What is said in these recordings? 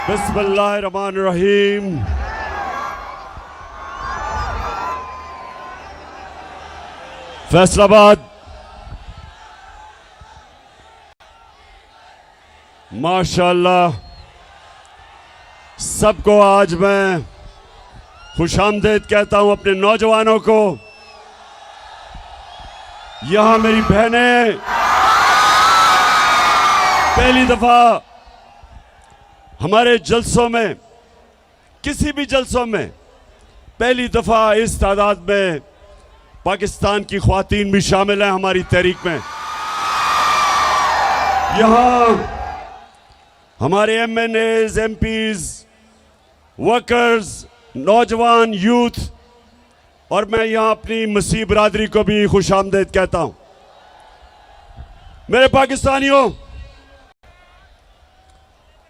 बिस्मिल्लाहिर्रहमानिर्रहीम। फैसलाबाद माशाअल्लाह, सबको आज मैं खुशामदीद कहता हूं। अपने नौजवानों को, यहां मेरी बहनें पहली दफा हमारे जलसों में, किसी भी जलसों में पहली दफा इस तादाद में पाकिस्तान की ख्वातीन भी शामिल हैं हमारी तहरीक में। यहां हमारे MNAs, MPs, वर्कर्स, नौजवान, यूथ, और मैं यहां अपनी मसीह बरादरी को भी खुशामदीद कहता हूं। मेरे पाकिस्तानियों,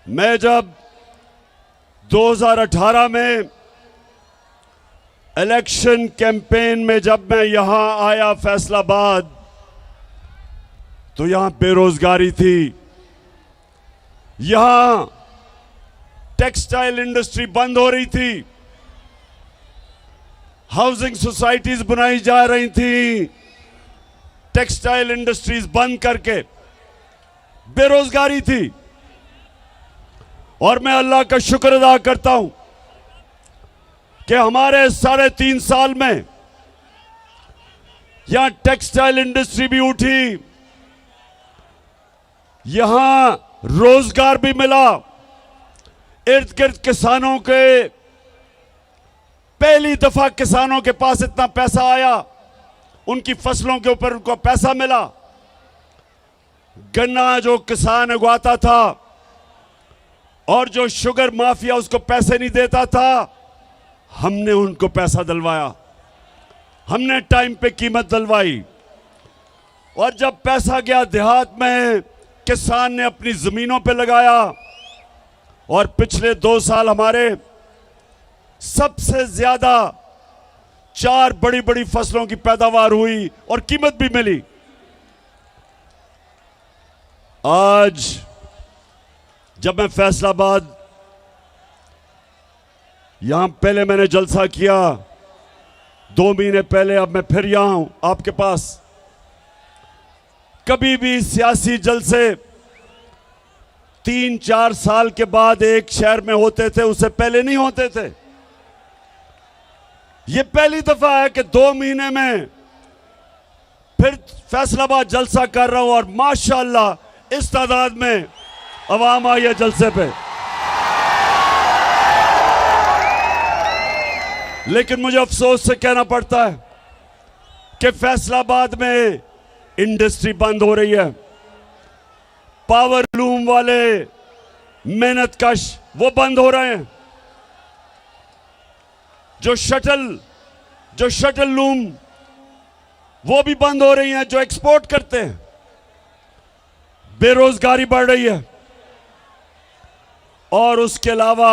मैं जब 2018 में इलेक्शन कैंपेन में जब मैं यहां आया फैसलाबाद, तो यहां बेरोजगारी थी, यहां टेक्सटाइल इंडस्ट्री बंद हो रही थी, हाउसिंग सोसाइटीज बनाई जा रही थी, टेक्सटाइल इंडस्ट्रीज बंद करके बेरोजगारी थी। और मैं अल्लाह का शुक्र अदा करता हूं कि हमारे 3.5 साल में यहां टेक्सटाइल इंडस्ट्री भी उठी, यहां रोजगार भी मिला, इर्द गिर्द किसानों के, पहली दफा किसानों के पास इतना पैसा आया, उनकी फसलों के ऊपर उनको पैसा मिला। गन्ना जो किसान उगाता था और जो शुगर माफिया उसको पैसे नहीं देता था, हमने उनको पैसा दिलवाया, हमने टाइम पे कीमत दिलवाई। और जब पैसा गया देहात में, किसान ने अपनी जमीनों पे लगाया, और पिछले 2 साल हमारे सबसे ज्यादा 4 बड़ी बड़ी फसलों की पैदावार हुई और कीमत भी मिली। आज जब मैं फैसलाबाद, यहां पहले मैंने जलसा किया 2 महीने पहले, अब मैं फिर यहां हूं आपके पास। कभी भी सियासी जलसे 3-4 साल के बाद एक शहर में होते थे, उससे पहले नहीं होते थे। यह पहली दफा है कि 2 महीने में फिर फैसलाबाद जलसा कर रहा हूं, और माशाअल्लाह इस तादाद में अवाम आई है जलसे पे। लेकिन मुझे अफसोस से कहना पड़ता है कि फैसलाबाद में इंडस्ट्री बंद हो रही है। पावर लूम वाले मेहनत कश वो बंद हो रहे हैं। जो शटल लूम वो भी बंद हो रही हैं, जो एक्सपोर्ट करते हैं। बेरोजगारी बढ़ रही है, और उसके अलावा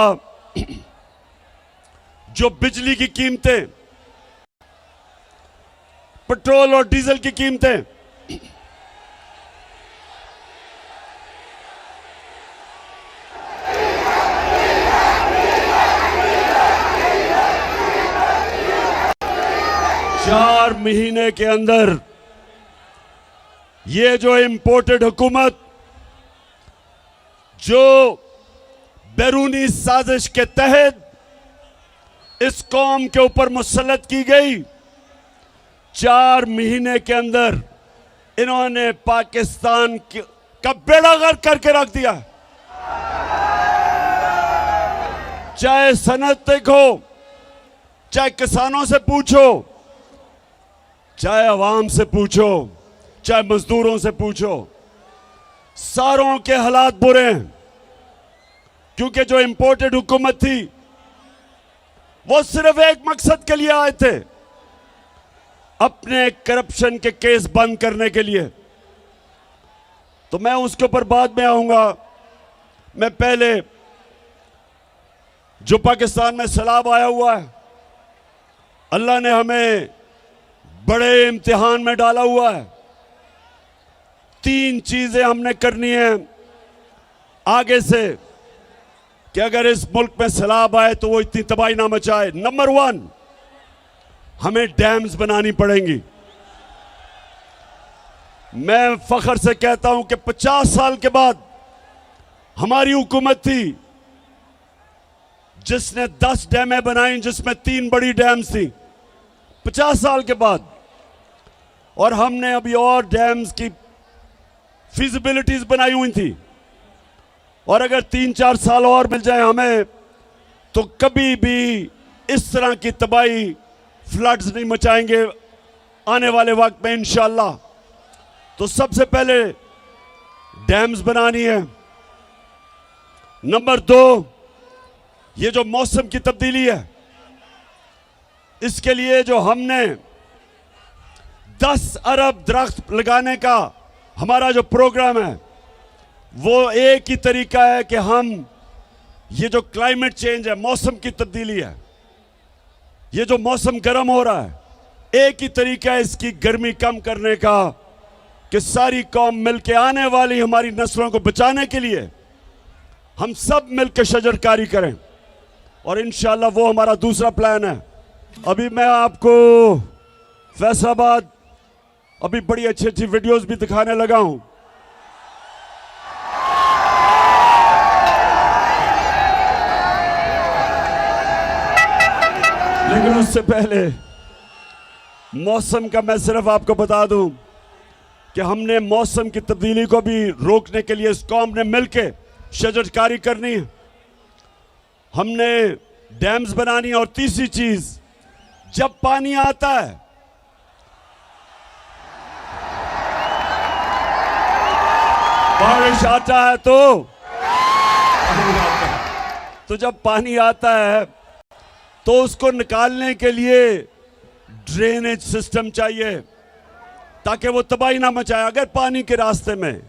जो बिजली की कीमतें, पेट्रोल और डीजल की कीमतें, चार महीने के अंदर ये जो इंपोर्टेड हुकूमत, जो बैरूनी साजिश के तहत इस कौम के ऊपर मुसल्लत की गई, 4 महीने के अंदर इन्होंने पाकिस्तान का बेड़ा गर्क करके रख दिया। चाहे सनत देखो, चाहे किसानों से पूछो, चाहे अवाम से पूछो, चाहे मजदूरों से पूछो, सारों के हालात बुरे हैं। क्योंकि जो इंपोर्टेड हुकूमत थी वो सिर्फ एक मकसद के लिए आए थे, अपने करप्शन के केस बंद करने के लिए। तो मैं उसके ऊपर बाद में आऊंगा। मैं पहले जो पाकिस्तान में सैलाब आया हुआ है, अल्लाह ने हमें बड़े इम्तिहान में डाला हुआ है। 3 चीजें हमने करनी है आगे से। कि अगर इस मुल्क में सैलाब आए तो वो इतनी तबाही ना मचाए। नंबर 1, हमें डैम्स बनानी पड़ेंगी। मैं फख्र से कहता हूं कि 50 साल के बाद हमारी हुकूमत थी जिसने 10 डैमें बनाई, जिसमें 3 बड़ी डैम्स थी 50 साल के बाद। और हमने अभी और डैम्स की फिजिबिलिटीज बनाई हुई थी, और अगर 3-4 साल और मिल जाए हमें तो कभी भी इस तरह की तबाही, फ्लड्स नहीं मचाएंगे आने वाले वक्त में इंशाअल्लाह। तो सबसे पहले डैम्स बनानी है। नंबर 2, ये जो मौसम की तब्दीली है, इसके लिए जो हमने 10 अरब दरख्त लगाने का हमारा जो प्रोग्राम है, वो एक ही तरीका है कि हम ये जो क्लाइमेट चेंज है, मौसम की तब्दीली है, ये जो मौसम गर्म हो रहा है, एक ही तरीका है इसकी गर्मी कम करने का कि सारी कौम मिलकर आने वाली हमारी नस्लों को बचाने के लिए हम सब मिलकर शजरकारी करें। और इंशाअल्लाह वो हमारा दूसरा प्लान है। अभी मैं आपको फैसलाबाद अभी बड़ी अच्छी वीडियोस भी दिखाने लगा हूं। लेकिन उससे पहले मौसम का मैं सिर्फ आपको बता दूं कि हमने मौसम की तब्दीली को भी रोकने के लिए इस कौम ने मिलकर शजरकारी करनी है, हमने डैम्स बनानी है। और तीसरी चीज, जब पानी आता है बारिश आता है तो जब पानी आता है तो उसको निकालने के लिए ड्रेनेज सिस्टम चाहिए ताकि वो तबाही ना मचाए। अगर पानी के रास्ते में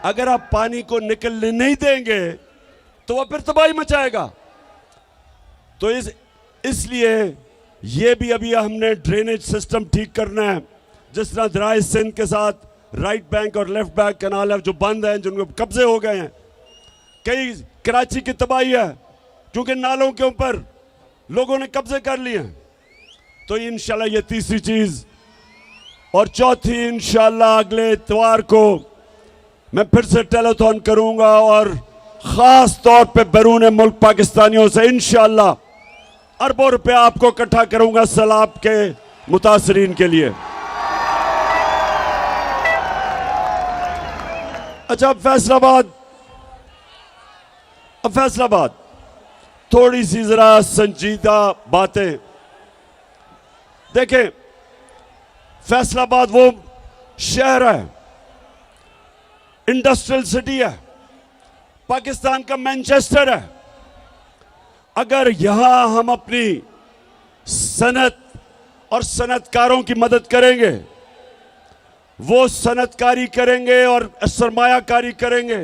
अगर आप पानी को निकलने नहीं देंगे तो वह फिर तबाही मचाएगा। तो इसलिए ये भी अभी हमने ड्रेनेज सिस्टम ठीक करना है। जिस तरह दराए सिंध के साथ राइट बैंक और लेफ्ट बैंक कैनाल है जो बंद हैं, जिनको कब्जे हो गए हैं। कई कराची की तबाही है क्योंकि नालों के ऊपर लोगों ने कब्जे कर लिए हैं। तो इंशाल्लाह ये तीसरी चीज। और चौथी, इंशाल्लाह अगले इतवार को मैं फिर से टेलीथॉन करूंगा और खास तौर पे बैरून मुल्क पाकिस्तानियों से इंशाल्लाह अरबों रुपया आपको इकट्ठा करूंगा सैलाब के मुतासरीन के लिए। अच्छा, फैसलाबाद थोड़ी सी जरा संजीदा बातें देखें। फैसलाबाद वो शहर है, इंडस्ट्रियल सिटी है, पाकिस्तान का मैनचेस्टर है। अगर यहां हम अपनी सनत और सनतकारों की मदद करेंगे, वो सनतकारी करेंगे और सरमायाकारी करेंगे,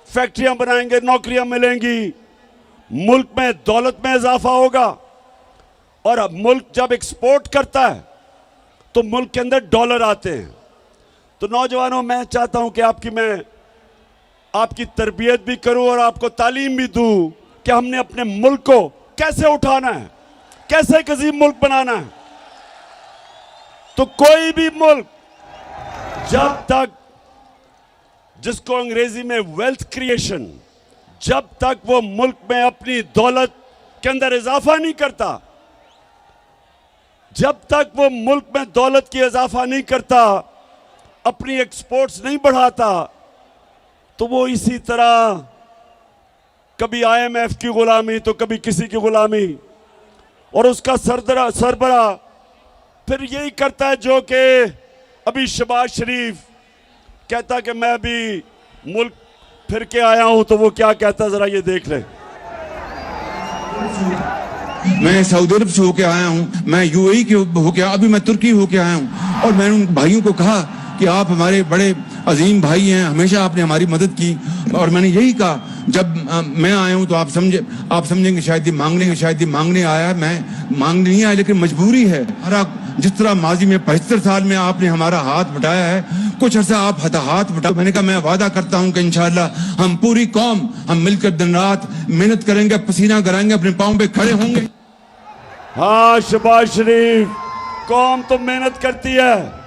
फैक्ट्रियां बनाएंगे, नौकरियां मिलेंगी, मुल्क में दौलत में इजाफा होगा। और अब मुल्क जब एक्सपोर्ट करता है तो मुल्क के अंदर डॉलर आते हैं। तो नौजवानों, मैं चाहता हूं कि मैं आपकी तरबियत भी करूं और आपको तालीम भी दूं कि हमने अपने मुल्क को कैसे उठाना है, कैसे एक अजीम मुल्क बनाना है। तो कोई भी मुल्क जब तक, जिसको अंग्रेजी में वेल्थ क्रिएशन, जब तक वो मुल्क में अपनी दौलत के अंदर इजाफा नहीं करता, जब तक वो मुल्क में दौलत की इजाफा नहीं करता, अपनी एक्सपोर्ट्स नहीं बढ़ाता, तो वो इसी तरह कभी IMF की गुलामी तो कभी किसी की गुलामी, और उसका सरबरा फिर यही करता है जो कि अभी शहबाज शरीफ कहता कि मैं भी मुल्क फिर के आया हूं। तो वो क्या कहता, जरा ये देख लें। मैं सऊदी अरब से होके आया हूँ, मैं UAE के होके, अभी मैं तुर्की होके आया हूँ। और मैंने उन भाइयों को कहा कि आप हमारे बड़े अजीम भाई हैं, हमेशा आपने हमारी मदद की। और मैंने यही कहा, जब मैं आया हूँ तो आप समझेंगे शायद ये मांगने आया। मैं मांगने नहीं आया, लेकिन मजबूरी है। जिस तरह माजी में 75 साल में आपने हमारा हाथ बटाया है, कुछ अर्सा आप हाथ बटा। मैंने कहा मैं वादा करता हूं कि इंशाअल्लाह हम पूरी कौम हम मिलकर दिन रात मेहनत करेंगे, पसीना कराएंगे, अपने पांव पे खड़े होंगे। हाँ शहबाज शरीफ, कौम तो मेहनत करती है।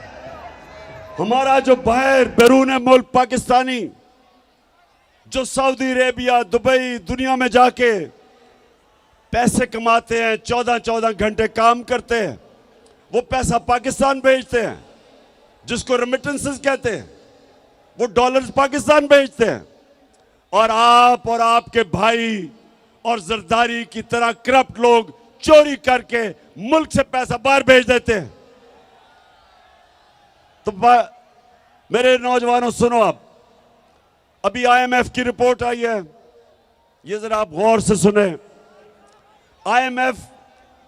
हमारा जो बाहर बैरून मुल्क पाकिस्तानी जो सऊदी अरेबिया, दुबई, दुनिया में जाके पैसे कमाते हैं, 14-14 घंटे काम करते हैं, वो पैसा पाकिस्तान भेजते हैं, जिसको रेमिटेंसेस कहते हैं, वो डॉलर्स पाकिस्तान भेजते हैं। और आप और आपके भाई और जरदारी की तरह करप्ट लोग चोरी करके मुल्क से पैसा बाहर भेज देते हैं। तो मेरे नौजवानों सुनो, आप अभी IMF की रिपोर्ट आई है, ये जरा आप गौर से सुने। IMF,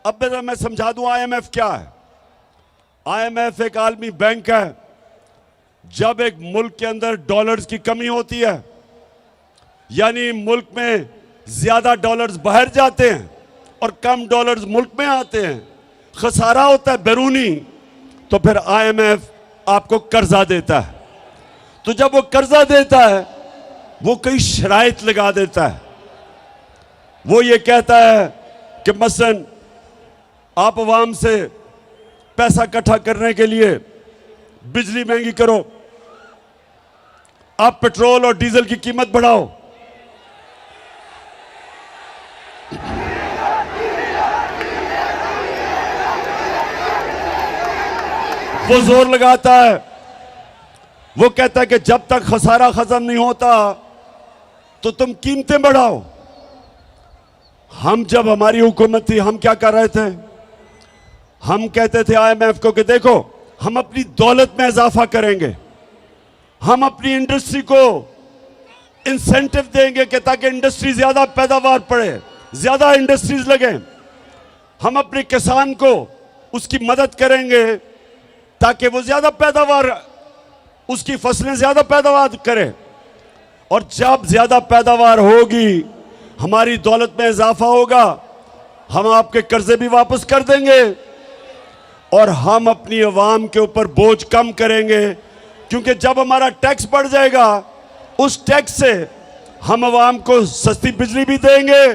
अब मैं समझा दूं IMF क्या है। IMF एक आलमी बैंक है। जब एक मुल्क के अंदर डॉलर्स की कमी होती है, यानी मुल्क में ज्यादा डॉलर्स बाहर जाते हैं और कम डॉलर्स मुल्क में आते हैं, खसारा होता है बैरूनी, तो फिर IMF आपको कर्जा देता है। तो जब वो कर्जा देता है, वो कई शराइत लगा देता है। वो ये कहता है कि मसलन आप अवाम से पैसा इकट्ठा करने के लिए बिजली महंगी करो, आप पेट्रोल और डीजल की कीमत बढ़ाओ, वो जोर लगाता है। वो कहता है कि जब तक खसारा खत्म नहीं होता तो तुम कीमतें बढ़ाओ। हम जब हमारी हुकूमत थी, हम क्या कर रहे थे? हम कहते थे IMF को कि देखो, हम अपनी दौलत में इजाफा करेंगे, हम अपनी इंडस्ट्री को इंसेंटिव देंगे कि ताकि इंडस्ट्री ज्यादा पैदावार पड़े, ज्यादा इंडस्ट्रीज लगे। हम अपने किसान को उसकी मदद करेंगे ताकि वो ज्यादा पैदावार, उसकी फसलें ज्यादा पैदावार करे। और जब ज्यादा पैदावार होगी, हमारी दौलत में इजाफा होगा, हम आपके कर्जे भी वापस कर देंगे और हम अपनी अवाम के ऊपर बोझ कम करेंगे। क्योंकि जब हमारा टैक्स बढ़ जाएगा, उस टैक्स से हम अवाम को सस्ती बिजली भी देंगे,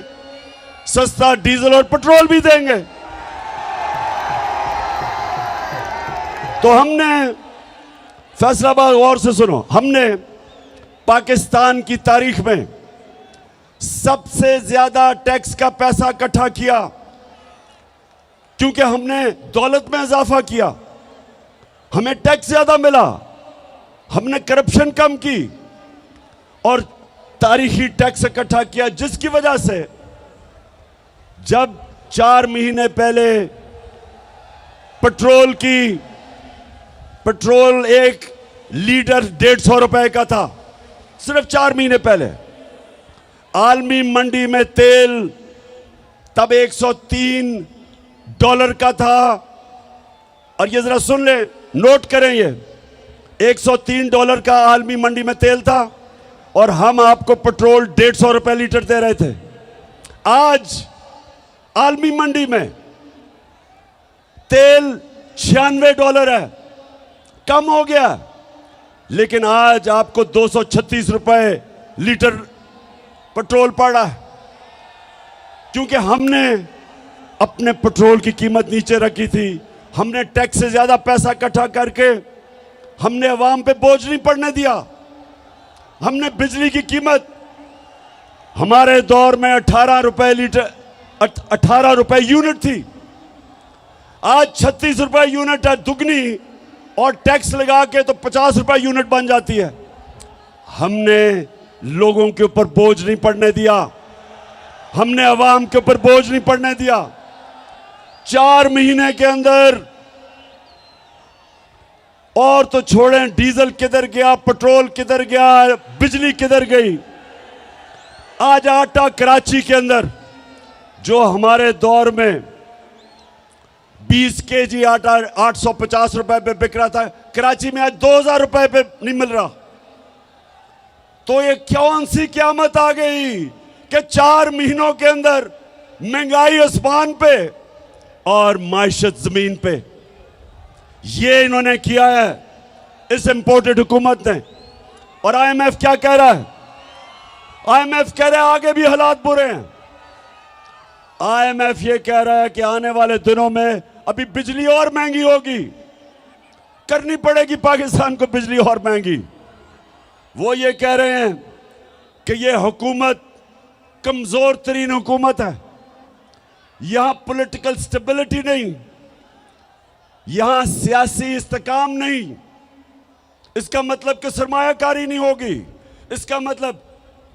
सस्ता डीजल और पेट्रोल भी देंगे। तो हमने फैसलाबाद, गौर से सुनो, हमने पाकिस्तान की तारीख में सबसे ज्यादा टैक्स का पैसा इकट्ठा किया, क्योंकि हमने दौलत में इजाफा किया, हमें टैक्स ज्यादा मिला, हमने करप्शन कम की और तारीखी टैक्स इकट्ठा किया, जिसकी वजह से जब 4 महीने पहले पेट्रोल एक लीटर 150 रुपए का था, सिर्फ 4 महीने पहले आलमी मंडी में तेल तब $103 का था। और ये जरा सुन ले, नोट करें, ये $103 का आलमी मंडी में तेल था और हम आपको पेट्रोल 150 रुपए लीटर दे रहे थे। आज आलमी मंडी में तेल $96 है, कम हो गया, लेकिन आज आपको 236 रुपए लीटर पेट्रोल पड़ रहा है, क्योंकि हमने अपने पेट्रोल की कीमत नीचे रखी थी। हमने टैक्स से ज्यादा पैसा इकट्ठा करके हमने अवाम पे बोझ नहीं पड़ने दिया। हमने बिजली की कीमत, हमारे दौर में 18 रुपए लीटर, 18 रुपए यूनिट थी, आज 36 रुपए यूनिट है, दुगनी, और टैक्स लगा के तो 50 रुपए यूनिट बन जाती है। हमने लोगों के ऊपर बोझ नहीं पड़ने दिया, हमने अवाम के ऊपर बोझ नहीं पड़ने दिया। 4 महीने के अंदर, और तो छोड़ें डीजल किधर गया, पेट्रोल किधर गया, बिजली किधर गई। आज आटा कराची के अंदर जो हमारे दौर में 20 केजी आटा 850 रुपए पे बिक रहा था, कराची में आज 2000 रुपए पे नहीं मिल रहा। तो ये कौन सी क़यामत आ गई कि 4 महीनों के अंदर महंगाई आसमान पे और माइशत जमीन पे। ये इन्होंने किया है। इस इंपोर्टेड हुकूमत ने। और आईएमएफ क्या कह रहा है? आईएमएफ कह रहा है आगे भी हालात बुरे हैं। आईएमएफ ये कह रहा है कि आने वाले दिनों में अभी बिजली और महंगी होगी, करनी पड़ेगी पाकिस्तान को बिजली और महंगी। वो ये कह रहे हैं कि ये हुकूमत कमजोर तरीन हुकूमत है, यहां पॉलिटिकल स्टेबिलिटी नहीं, यहां सियासी इस्तेकाम नहीं। इसका मतलब कि सरमायाकारी नहीं होगी, इसका मतलब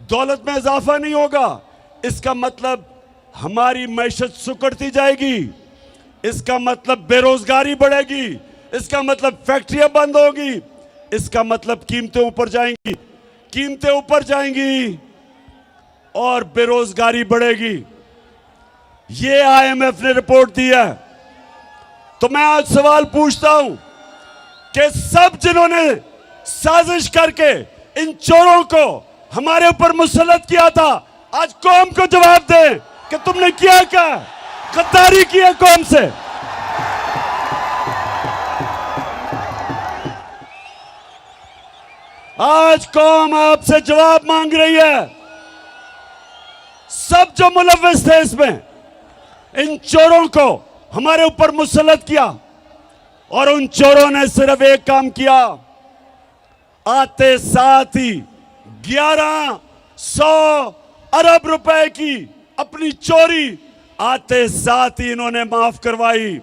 दौलत में इजाफा नहीं होगा, इसका मतलब हमारी मैशत सुकड़ती जाएगी, इसका मतलब बेरोजगारी बढ़ेगी, इसका मतलब फैक्ट्रियां बंद होगी, इसका मतलब कीमतें ऊपर जाएंगी, कीमतें ऊपर जाएंगी और बेरोजगारी बढ़ेगी। ये आईएमएफ ने रिपोर्ट दी है। तो मैं आज सवाल पूछता हूं कि सब जिन्होंने साजिश करके इन चोरों को हमारे ऊपर मुसल्लत किया था, आज कौम को जवाब दें कि तुमने किया क्या? गद्दारी की है कौम से। आज कौम आपसे जवाब मांग रही है। सब जो मुलव्विस थे इसमें, इन चोरों को हमारे ऊपर मुसल्लत किया और उन चोरों ने सिर्फ एक काम किया, आते साथ ही 1100 अरब रुपए की अपनी चोरी आते साथ ही इन्होंने माफ करवाई।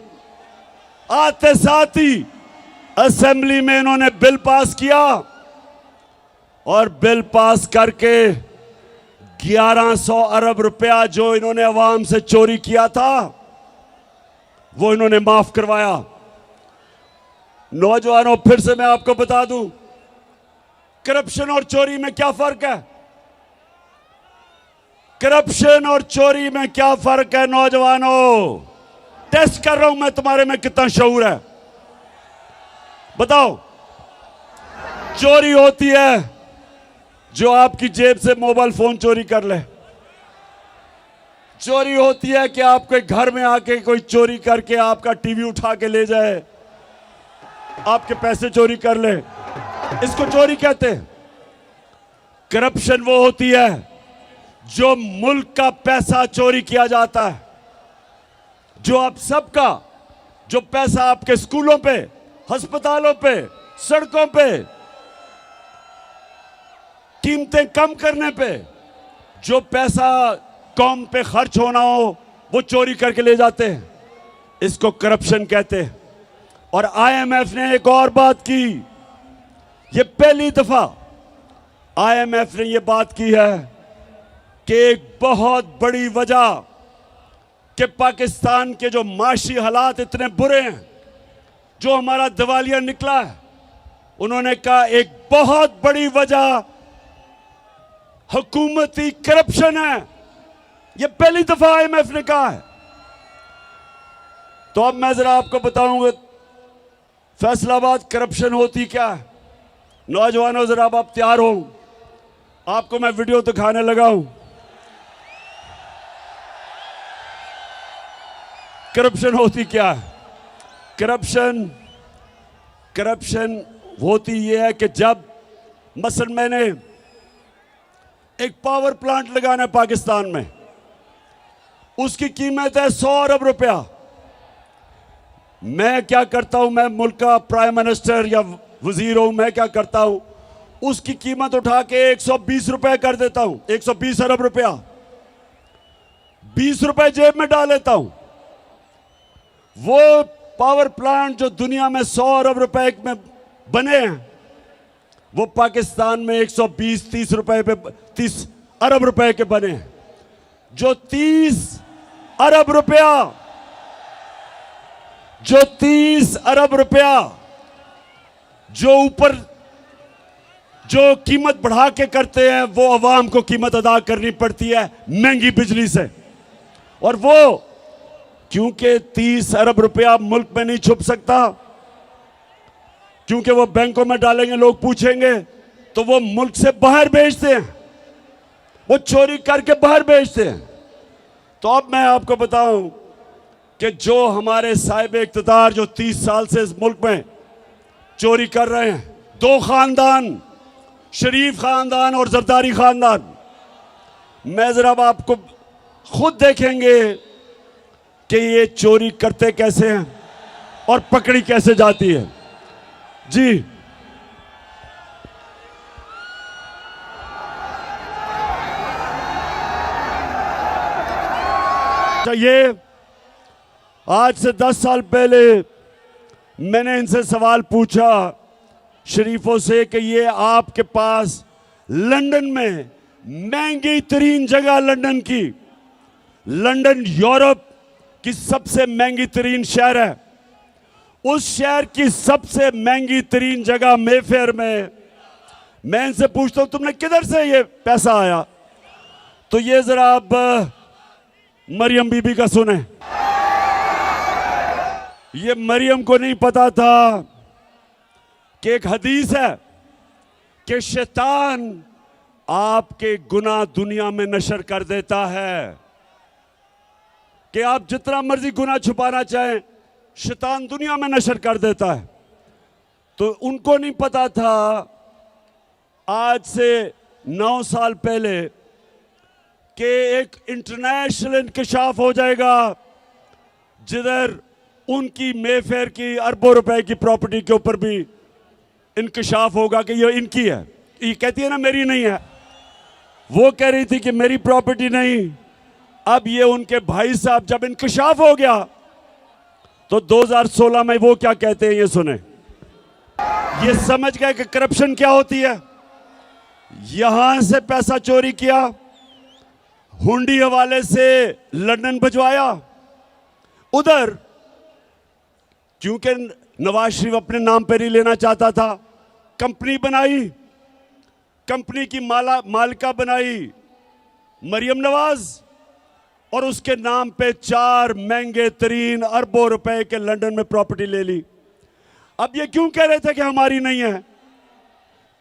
आते साथ ही असेंबली में इन्होंने बिल पास किया और बिल पास करके 1100 अरब रुपया जो इन्होंने अवाम से चोरी किया था वो इन्होंने माफ करवाया। नौजवानों, फिर से मैं आपको बता दूं, करप्शन और चोरी में क्या फर्क है? करप्शन और चोरी में क्या फर्क है नौजवानों? टेस्ट कर रहा हूं मैं तुम्हारे में कितना शऊर है। बताओ। चोरी होती है जो आपकी जेब से मोबाइल फोन चोरी कर ले। चोरी होती है कि आपके घर में आके कोई चोरी करके आपका टीवी उठा के ले जाए, आपके पैसे चोरी कर ले, इसको चोरी कहते हैं। करप्शन वो होती है जो मुल्क का पैसा चोरी किया जाता है, जो आप सबका, जो पैसा आपके स्कूलों पे, अस्पतालों पे, सड़कों पे, कीमतें कम करने पे, जो पैसा कौम पे खर्च होना हो वो चोरी करके ले जाते हैं, इसको करप्शन कहते हैं। और आईएमएफ ने एक और बात की, ये पहली दफा आईएमएफ ने ये बात की है कि एक बहुत बड़ी वजह कि पाकिस्तान के जो माशी हालात इतने बुरे हैं, जो हमारा दिवालिया निकला है, उन्होंने कहा एक बहुत बड़ी वजह हुकूमती करप्शन है। यह पहली दफा आईएमएफ ने कहा है। तो अब मैं जरा आपको बताऊंगा फैसलाबाद करप्शन होती क्या है। नौजवानों, जरा अब आप तैयार हो, आपको मैं वीडियो दिखाने लगा हूं। करप्शन होती क्या है? करप्शन होती यह है कि जब मसलन मैंने एक पावर प्लांट लगाना है पाकिस्तान में, उसकी कीमत है 100 अरब रुपया। मैं क्या करता हूं, मैं मुल्क का प्राइम मिनिस्टर या वजीर हूं, मैं क्या करता हूं, उसकी कीमत उठा के 120 रुपए कर देता हूं, 120 अरब रुपया, 20 रुपए जेब में डाल लेता हूं। वो पावर प्लांट जो दुनिया में 100 अरब रुपए में बने हैं, वो पाकिस्तान में 120-30 रुपए पे 30 अरब रुपए के बने हैं। जो 30 अरब रुपया जो ऊपर जो कीमत बढ़ा के करते हैं, वो अवाम को कीमत अदा करनी पड़ती है महंगी बिजली से। और वो क्योंकि 30 अरब रुपया मुल्क में नहीं छुप सकता, क्योंकि वो बैंकों में डालेंगे, लोग पूछेंगे, तो वो मुल्क से बाहर भेजते हैं, वो चोरी करके बाहर भेजते हैं। तो अब मैं आपको बताऊं कि जो हमारे साहिब इख्तिदार जो 30 साल से इस मुल्क में चोरी कर रहे हैं, दो खानदान, शरीफ खानदान और जरदारी खानदान। मैं जरा अब आपको खुद देखेंगे कि ये चोरी करते कैसे हैं और पकड़ी कैसे जाती है। जी ये आज से 10 साल पहले मैंने इनसे सवाल पूछा शरीफों से कि ये आपके पास लंदन में महंगी तरीन जगह, लंदन यूरोप की सबसे महंगी तरीन शहर है, उस शहर की सबसे महंगी तरीन जगह मेफेयर में मैं इनसे पूछता हूं तुमने किधर से ये पैसा आया? तो ये जरा अब मरियम बीबी का सुने। ये मरियम को नहीं पता था कि एक हदीस है कि शैतान आपके गुनाह दुनिया में नशर कर देता है, कि आप जितना मर्जी गुनाह छुपाना चाहें शैतान दुनिया में नशर कर देता है। तो उनको नहीं पता था आज से 9 साल पहले कि एक इंटरनेशनल इंकशाफ हो जाएगा जिधर उनकी मेफेयर की अरबों रुपए की प्रॉपर्टी के ऊपर भी इंकशाफ होगा कि ये इनकी है। ये कहती है ना मेरी नहीं है, वो कह रही थी कि मेरी प्रॉपर्टी नहीं। अब ये उनके भाई साहब जब इंकशाफ हो गया तो 2016 में वो क्या कहते हैं ये सुने। ये समझ गए कि करप्शन क्या होती है। यहां से पैसा चोरी किया, हुंडी हवाले से लंदन भिजवाया, उधर क्योंकि नवाज शरीफ अपने नाम पर ही लेना चाहता था, कंपनी बनाई, कंपनी की मालिका बनाई मरियम नवाज, और उसके नाम पे 4 महंगे तरीन अरबों रुपए के लंदन में प्रॉपर्टी ले ली। अब ये क्यों कह रहे थे कि हमारी नहीं है?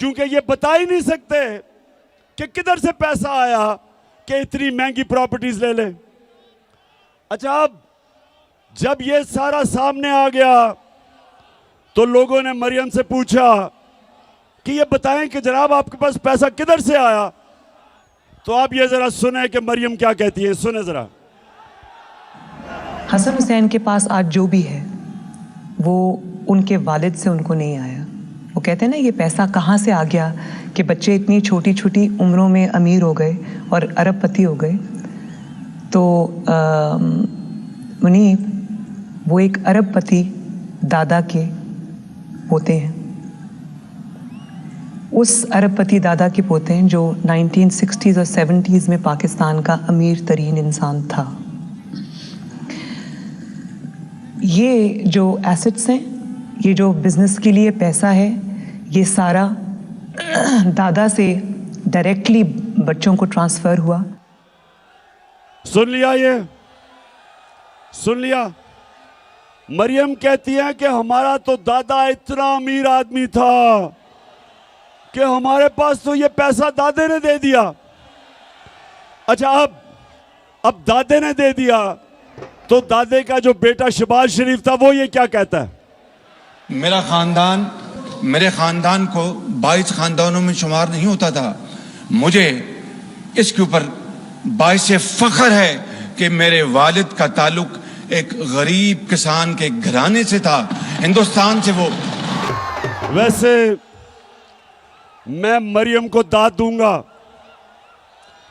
क्योंकि ये बता ही नहीं सकते कि किधर से पैसा आया कि इतनी महंगी प्रॉपर्टीज ले ले। अच्छा, अब जब ये सारा सामने आ गया तो लोगों ने मरियम से पूछा कि ये बताएं कि जनाब आपके पास पैसा किधर से आया। तो आप ये जरा सुने कि मरियम क्या कहती है, सुने जरा। हसन हुसैन के पास आज जो भी है वो उनके वालिद से उनको नहीं आया। वो कहते हैं ना ये पैसा कहाँ से आ गया कि बच्चे इतनी छोटी छोटी उम्रों में अमीर हो गए और अरबपति हो गए। तो मुनीब वो एक अरबपति दादा के पोते हैं, उस अरबपति दादा के पोते हैं जो 1960s और 70s में पाकिस्तान का अमीर तरीन इंसान था। ये जो एसेट्स हैं, ये जो बिजनेस के लिए पैसा है, ये सारा दादा से डायरेक्टली बच्चों को ट्रांसफर हुआ। सुन लिया, ये सुन लिया। मरियम कहती है कि हमारा तो दादा इतना अमीर आदमी था कि हमारे पास तो ये पैसा दादे ने दे दिया। अच्छा, अब दादे ने दे दिया तो दादे का जो बेटा शहबाज शरीफ था वो ये क्या कहता है? मेरे खानदान को 22 खानदानों में शुमार नहीं होता था। मुझे इसके ऊपर बाइस फख्र है कि मेरे वालिद का ताल्लुक एक गरीब किसान के घराने से था, हिंदुस्तान से। वो वैसे मैं मरियम को दाद दूंगा,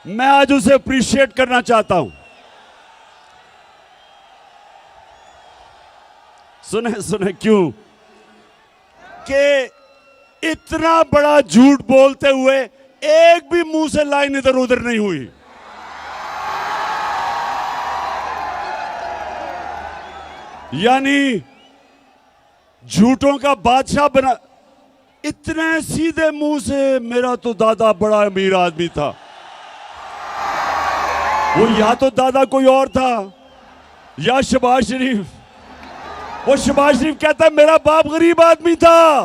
मैं आज उसे अप्रिशिएट करना चाहता हूं। सुने सुने क्यों कि इतना बड़ा झूठ बोलते हुए एक भी मुंह से लाइन इधर उधर नहीं हुई। यानी झूठों का बादशाह बना, इतने सीधे मुंह से मेरा तो दादा बड़ा अमीर आदमी था। वो या तो दादा कोई और था या शहबाज शरीफ। वो शहबाज शरीफ कहता है मेरा बाप गरीब आदमी था,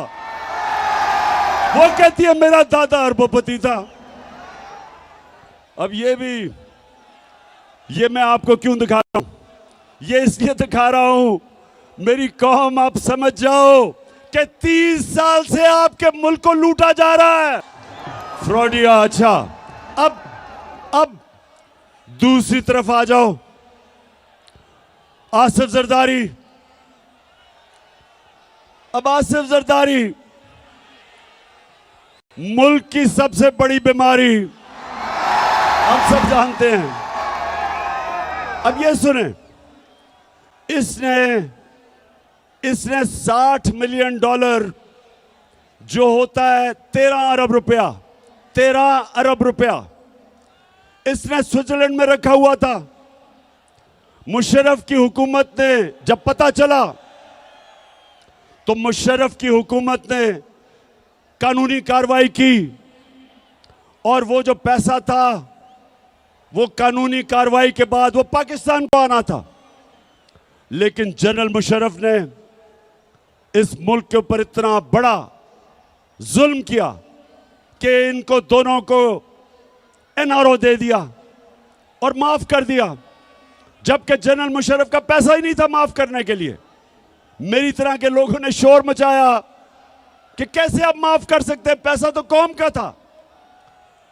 वो कहती है मेरा दादा अरबपति था। अब ये मैं आपको क्यों दिखा रहा हूं? ये इसलिए दिखा रहा हूं मेरी कौम आप समझ जाओ कि 30 साल से आपके मुल्क को लूटा जा रहा है। फ्रॉडिया। अच्छा, अब दूसरी तरफ आ जाओ। आसिफ जरदारी। अब आसिफ जरदारी, मुल्क की सबसे बड़ी बीमारी हम सब जानते हैं। अब ये सुने, इसने 60 मिलियन डॉलर जो होता है 13 अरब रुपया, 13 अरब रुपया इसने स्विट्जरलैंड में रखा हुआ था। मुशर्रफ की हुकूमत ने जब पता चला तो मुशर्रफ की हुकूमत ने कानूनी कार्रवाई की और वो जो पैसा था वो कानूनी कार्रवाई के बाद वो पाकिस्तान को आना था। लेकिन जनरल मुशर्रफ ने इस मुल्क के ऊपर इतना बड़ा जुल्म किया कि इनको दोनों को एनआरओ दे दिया और माफ कर दिया, जबकि जनरल मुशर्रफ का पैसा ही नहीं था माफ करने के लिए। मेरी तरह के लोगों ने शोर मचाया कि कैसे आप माफ कर सकते हैं, पैसा तो कौम का था।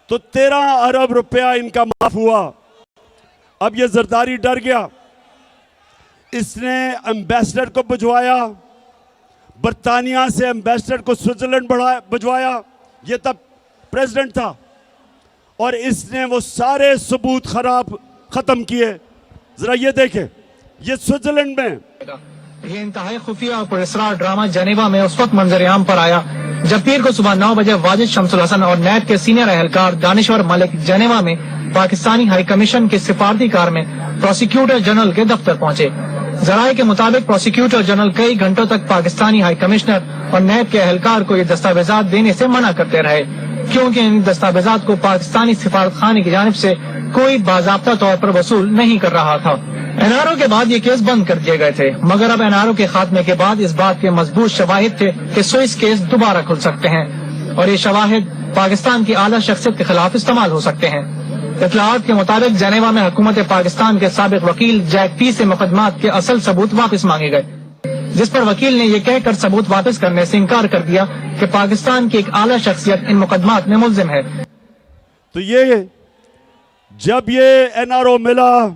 तो 13 अरब रुपया इनका माफ हुआ। अब ये जरदारी डर गया, इसने एम्बेसडर को भिजवाया, बर्तानिया से एम्बेसडर को स्विट्जरलैंड भिजवाया, ये तब प्रेसिडेंट था, और इसने वो सारे सबूत खत्म किए। जरा ये देखें, ये स्विट्जरलैंड में ये इंतहाई खुफिया और पुरस्कार ड्रामा जनेवा में उस वक्त मंजर-ए-आम पर आया जब पीर को सुबह 9 बजे वाजिद शमसुल हसन और नैब के सीनियर एहलकार दानिश्वर मलिक जनेवा में पाकिस्तानी हाई कमीशन की सिफारती कार में प्रोसिक्यूटर जनरल के दफ्तर पहुंचे। जराये के मुताबिक प्रोसिक्यूटर जनरल कई घंटों तक पाकिस्तानी हाई कमिश्नर और नैब के एहलकार को ये दस्तावेजात देने से मना करते रहे, क्योंकि इन दस्तावेजात को पाकिस्तानी सिफारत खाने की जानिब से कोई बाज़ाब्ता तौर पर वसूल नहीं कर रहा था। एनआरओ के बाद ये केस बंद कर दिए गए थे, मगर अब एनआरओ के खात्मे के बाद इस बात के मजबूत शवाहिद थे कि स्विस केस दोबारा खुल सकते हैं और ये शवाहिद पाकिस्तान की आला शख्सियत के खिलाफ इस्तेमाल हो सकते हैं। इत्तलाआत के मुताबिक जनेवा में हुकूमत पाकिस्तान के साबिक वकील जैक पी से मुकदमात के असल सबूत वापस मांगे गए, जिस पर वकील ने यह कहकर सबूत वापस करने से इनकार कर दिया कि पाकिस्तान की एक आला शख्सियत इन मुकदमात में मुल्जिम है। तो ये जब ये एनआरओ मिला,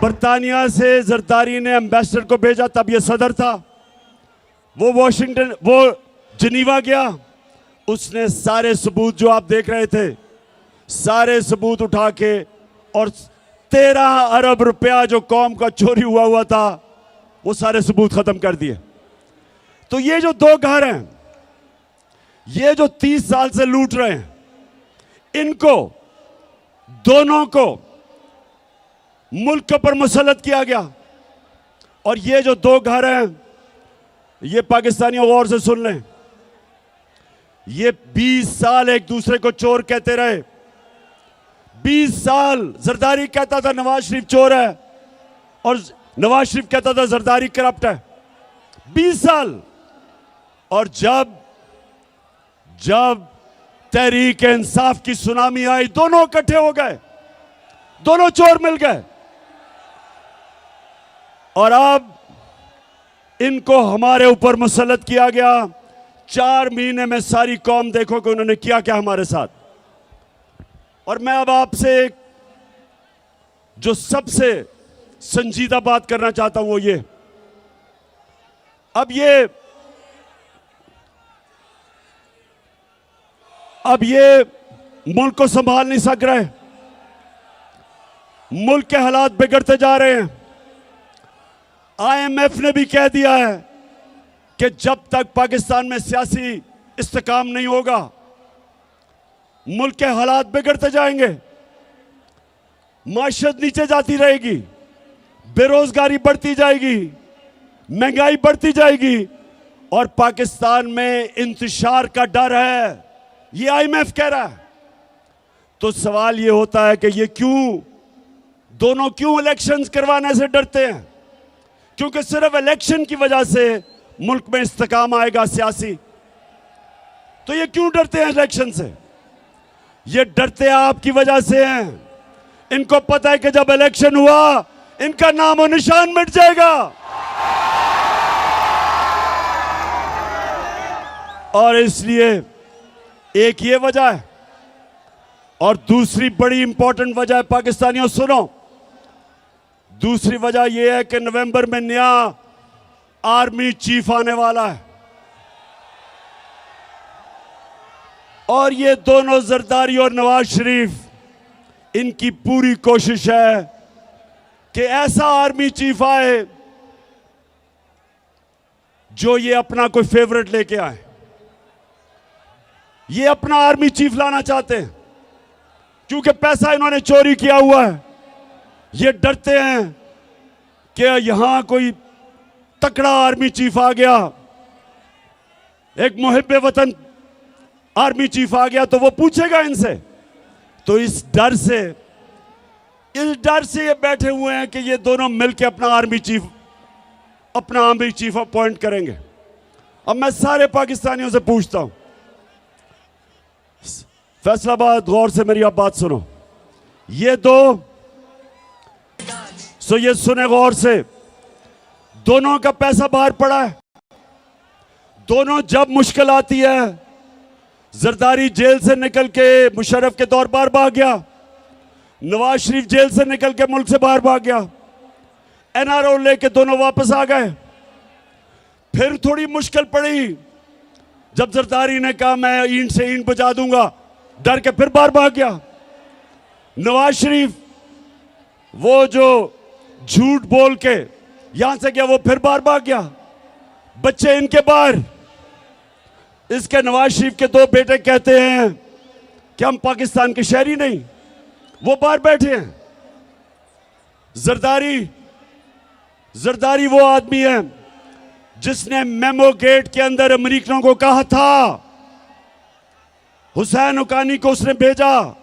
बर्तानिया से जरदारी ने एम्बेसडर को भेजा, तब ये सदर था, वो जिनीवा गया, उसने सारे सबूत जो आप देख रहे थे, सारे सबूत उठा के और 13 अरब रुपया जो कौम का चोरी हुआ था वो सारे सबूत खत्म कर दिए। तो ये जो दो घर हैं, ये जो 30 साल से लूट रहे हैं, इनको दोनों को मुल्क के ऊपर मुसल्लत किया गया। और ये जो दो घर हैं, ये पाकिस्तानियों गौर से सुन लें, ये 20 साल एक दूसरे को चोर कहते रहे। 20 साल जरदारी कहता था नवाज शरीफ चोर है और नवाज शरीफ कहता था जरदारी करप्ट है। 20 साल। और जब तहरीक इंसाफ की सुनामी आई, दोनों इकट्ठे हो गए, दोनों चोर मिल गए, और अब इनको हमारे ऊपर मुसल्लत किया गया। 4 महीने में सारी कौम देखो कि उन्होंने किया क्या हमारे साथ। और मैं अब आपसे जो सबसे संजीदा बात करना चाहता हूं वो ये, अब ये मुल्क को संभाल नहीं सक रहे, मुल्क के हालात बिगड़ते जा रहे हैं। IMF ने भी कह दिया है कि जब तक पाकिस्तान में सियासी इस्तेकाम नहीं होगा, मुल्क के हालात बिगड़ते जाएंगे, माशरत नीचे जाती रहेगी, बेरोजगारी बढ़ती जाएगी, महंगाई बढ़ती जाएगी, और पाकिस्तान में इंतशार का डर है, ये IMF कह रहा है। तो सवाल ये होता है कि ये दोनों क्यों इलेक्शंस करवाने से डरते हैं? क्योंकि सिर्फ इलेक्शन की वजह से मुल्क में इस्तेकाम आएगा सियासी। तो ये क्यों डरते हैं इलेक्शन से? ये डरते आपकी वजह से हैं। इनको पता है कि जब इलेक्शन हुआ इनका नाम और निशान मिट जाएगा। और इसलिए एक ये वजह है, और दूसरी बड़ी इंपॉर्टेंट वजह है पाकिस्तानियों सुनो, दूसरी वजह यह है कि नवंबर में नया आर्मी चीफ आने वाला है, और ये दोनों जरदारी और नवाज शरीफ, इनकी पूरी कोशिश है कि ऐसा आर्मी चीफ आए जो ये अपना कोई फेवरेट लेके आए। ये अपना आर्मी चीफ लाना चाहते हैं क्योंकि पैसा इन्होंने चोरी किया हुआ है। ये डरते हैं कि यहां कोई तकड़ा आर्मी चीफ आ गया, एक मुहिब्बे वतन आर्मी चीफ आ गया तो वो पूछेगा इनसे। तो इस डर से ये बैठे हुए हैं कि ये दोनों मिलकर अपना आर्मी चीफ अपॉइंट करेंगे। अब मैं सारे पाकिस्तानियों से पूछता हूं, फैसलाबाद, गौर से मेरी आप बात सुनो, ये सुने गौर से, दोनों का पैसा बाहर पड़ा है। दोनों जब मुश्किल आती है, जरदारी जेल से निकल के मुशर्रफ के दौर बाहर भाग गया, नवाज शरीफ जेल से निकल के मुल्क से बाहर भाग गया, एनआरओ लेके दोनों वापस आ गए। फिर थोड़ी मुश्किल पड़ी जब जरदारी ने कहा मैं ईंट से ईंट बजा दूंगा, डर के फिर बाहर भाग गया। नवाज शरीफ वो जो झूठ बोल के यहां से गया, वो फिर बाहर भाग गया। बच्चे इनके बाहर, इसके नवाज शरीफ के दो बेटे कहते हैं कि हम पाकिस्तान के शहरी नहीं, वो बाहर बैठे हैं। जरदारी वो आदमी है जिसने मेमो गेट के अंदर अमेरिकनों को कहा था, हुसैन हुकानी को उसने भेजा,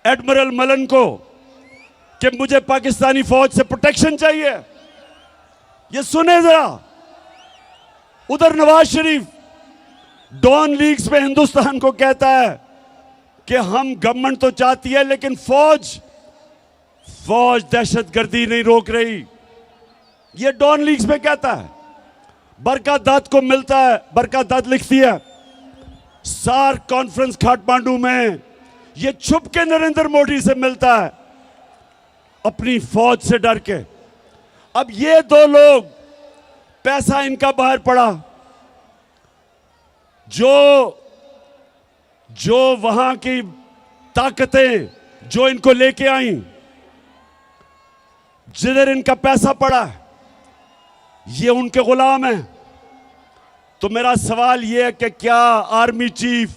एडमिरल मलन को, कि मुझे पाकिस्तानी फौज से प्रोटेक्शन चाहिए। ये सुने जरा, उधर नवाज शरीफ डॉन लीग्स में हिंदुस्तान को कहता है कि हम गवर्नमेंट तो चाहती है लेकिन फौज दहशतगर्दी नहीं रोक रही। ये डॉन लीग्स में कहता है। बरका दत्त को मिलता है, बरका दत्त लिखती है सार्क कॉन्फ्रेंस काठमांडू में, ये छुप के नरेंद्र मोदी से मिलता है अपनी फौज से डर के। अब ये दो लोग, पैसा इनका बाहर पड़ा, जो वहां की ताकतें जो इनको लेके आई, जिधर इनका पैसा पड़ा, ये उनके गुलाम हैं। तो मेरा सवाल ये है कि क्या आर्मी चीफ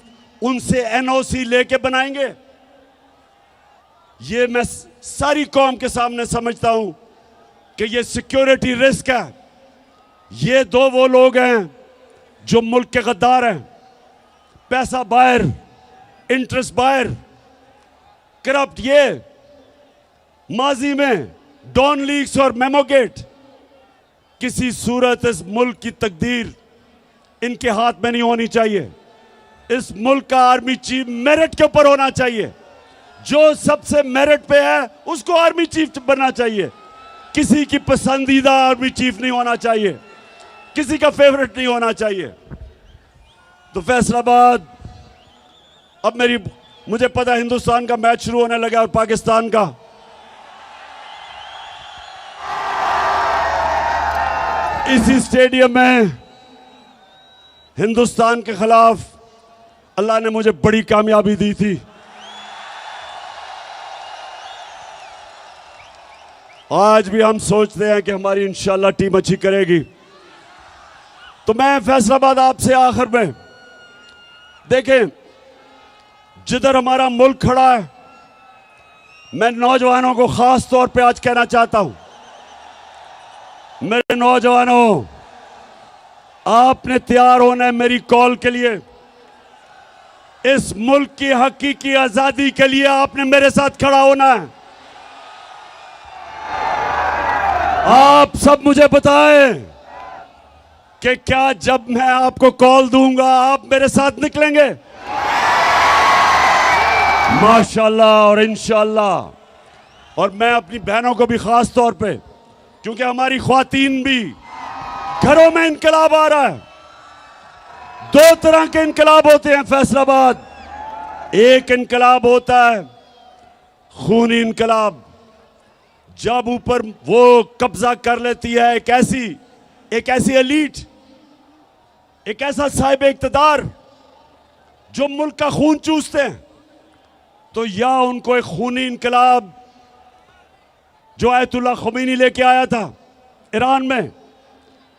उनसे एनओसी लेके बनाएंगे? ये मैं सारी कौम के सामने समझता हूं कि ये सिक्योरिटी रिस्क है। ये दो वो लोग हैं जो मुल्क के गद्दार हैं, पैसा बाहर, इंटरेस्ट बाहर, करप्ट। ये माजी में डॉन लीग्स और मेमोगेट, किसी सूरत इस मुल्क की तकदीर इनके हाथ में नहीं होनी चाहिए। इस मुल्क का आर्मी चीफ मेरिट के ऊपर होना चाहिए। जो सबसे मेरिट पे है उसको आर्मी चीफ बनना चाहिए। किसी की पसंदीदा आर्मी चीफ नहीं होना चाहिए, किसी का फेवरेट नहीं होना चाहिए। तो फैसलाबाद, अब मुझे पता है हिंदुस्तान का मैच शुरू होने लगा और पाकिस्तान का। इसी स्टेडियम में हिंदुस्तान के खिलाफ अल्लाह ने मुझे बड़ी कामयाबी दी थी। आज भी हम सोचते हैं कि हमारी इंशाल्लाह टीम अच्छी करेगी। तो मैं फैसलाबाद आपसे आखिर में, देखें जिधर हमारा मुल्क खड़ा है, मैं नौजवानों को खास तौर पे आज कहना चाहता हूं, मेरे नौजवानों, आपने तैयार होना है मेरी कॉल के लिए। इस मुल्क की हकीकी आजादी के लिए आपने मेरे साथ खड़ा होना है। आप सब मुझे बताएं कि क्या जब मैं आपको कॉल दूंगा आप मेरे साथ निकलेंगे? माशाल्लाह और इंशाल्लाह। और मैं अपनी बहनों को भी खास तौर पे, क्योंकि हमारी ख्वातीन भी, घरों में इनकलाब आ रहा है, दो तरह के इनकलाब होते हैं फैसलाबाद। एक इनकलाब होता है खूनी इनकलाब, जब ऊपर वो कब्जा कर लेती है एक ऐसी एलीट, एक ऐसा साहिब इक्तदार जो मुल्क का खून चूसते हैं, तो या उनको एक खूनी इनकलाब जो आयतुल्लाह ख़ुमैनी लेके आया था ईरान में,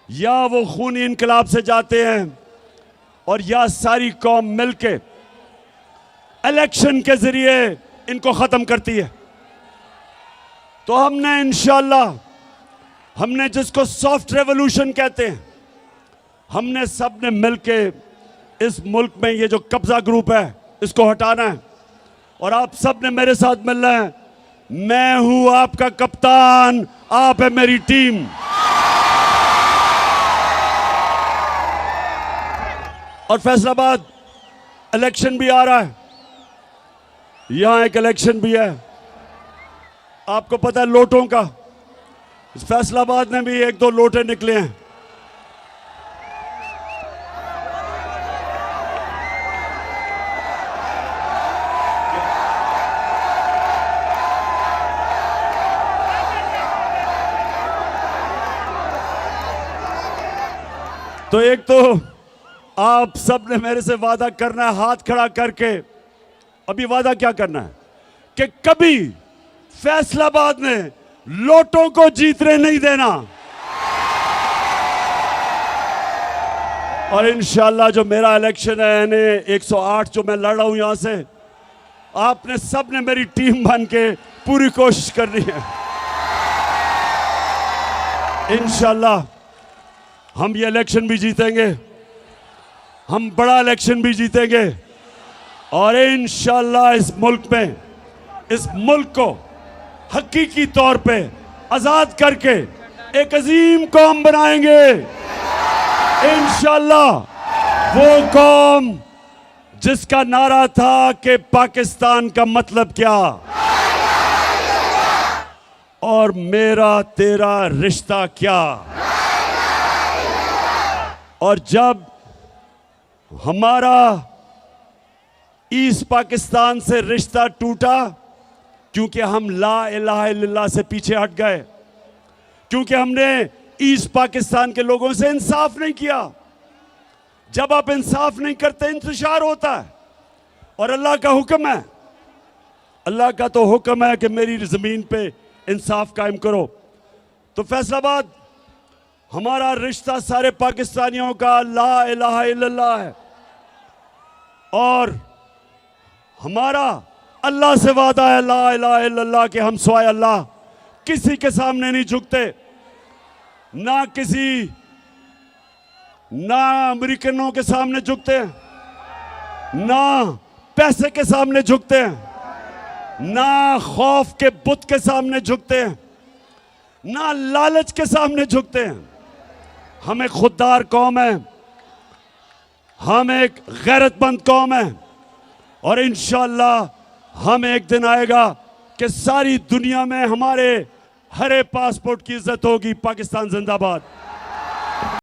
या वो खूनी इनकलाब से जाते हैं और या सारी कौम मिलके इलेक्शन के जरिए इनको खत्म करती है। तो हमने इंशाअल्लाह, हमने जिसको सॉफ्ट रेवोल्यूशन कहते हैं, हमने सबने मिलके इस मुल्क में ये जो कब्जा ग्रुप है इसको हटाना है। और आप सब ने मेरे साथ मिलना है। मैं हूं आपका कप्तान, आप है मेरी टीम। और फैसलाबाद इलेक्शन भी आ रहा है, यहां एक इलेक्शन भी है, आपको पता है लोटों का। इस फैसलाबाद में भी एक दो लोटे निकले हैं। तो एक तो आप सब ने मेरे से वादा करना है हाथ खड़ा करके, अभी वादा क्या करना है कि कभी फैसलाबाद में लोटों को जीतने नहीं देना। और इंशाल्लाह जो मेरा इलेक्शन है यानी 108 जो मैं लड़ रहा हूं यहां से, आपने सब ने मेरी टीम बन के पूरी कोशिश करनी है। इंशाल्लाह हम ये इलेक्शन भी जीतेंगे, हम बड़ा इलेक्शन भी जीतेंगे, और इंशाल्लाह इस मुल्क में, इस मुल्क को हकीकी तौर पे आजाद करके एक अजीम कौम बनाएंगे। इंशाल्लाह वो कौम जिसका नारा था कि पाकिस्तान का मतलब क्या और मेरा तेरा रिश्ता क्या। और जब हमारा ईस्ट पाकिस्तान से रिश्ता टूटा, क्योंकि हम ला इलाहा इल्लल्लाह से पीछे हट गए, क्योंकि हमने ईस्ट पाकिस्तान के लोगों से इंसाफ नहीं किया। जब आप इंसाफ नहीं करते इंतशार होता है, और अल्लाह का हुक्म है, अल्लाह का तो हुक्म है कि मेरी जमीन पे इंसाफ कायम करो। तो फैसलाबाद हमारा रिश्ता सारे पाकिस्तानियों का ला इलाहा इल्लल्लाह है, और हमारा अल्लाह से वादा है ला इलाहा इल्लल्लाह कि हम सिवाय अल्लाह किसी के सामने नहीं झुकते, ना अमेरिकनों के सामने झुकते हैं, ना पैसे के सामने झुकते हैं, ना खौफ के बुत के सामने झुकते हैं, ना लालच के सामने झुकते हैं। हम एक खुददार कौम है, हम एक गैरतमंद कौम है, और इंशाअल्लाह हम एक दिन आएगा कि सारी दुनिया में हमारे हरे पासपोर्ट की इज्जत होगी। पाकिस्तान जिंदाबाद।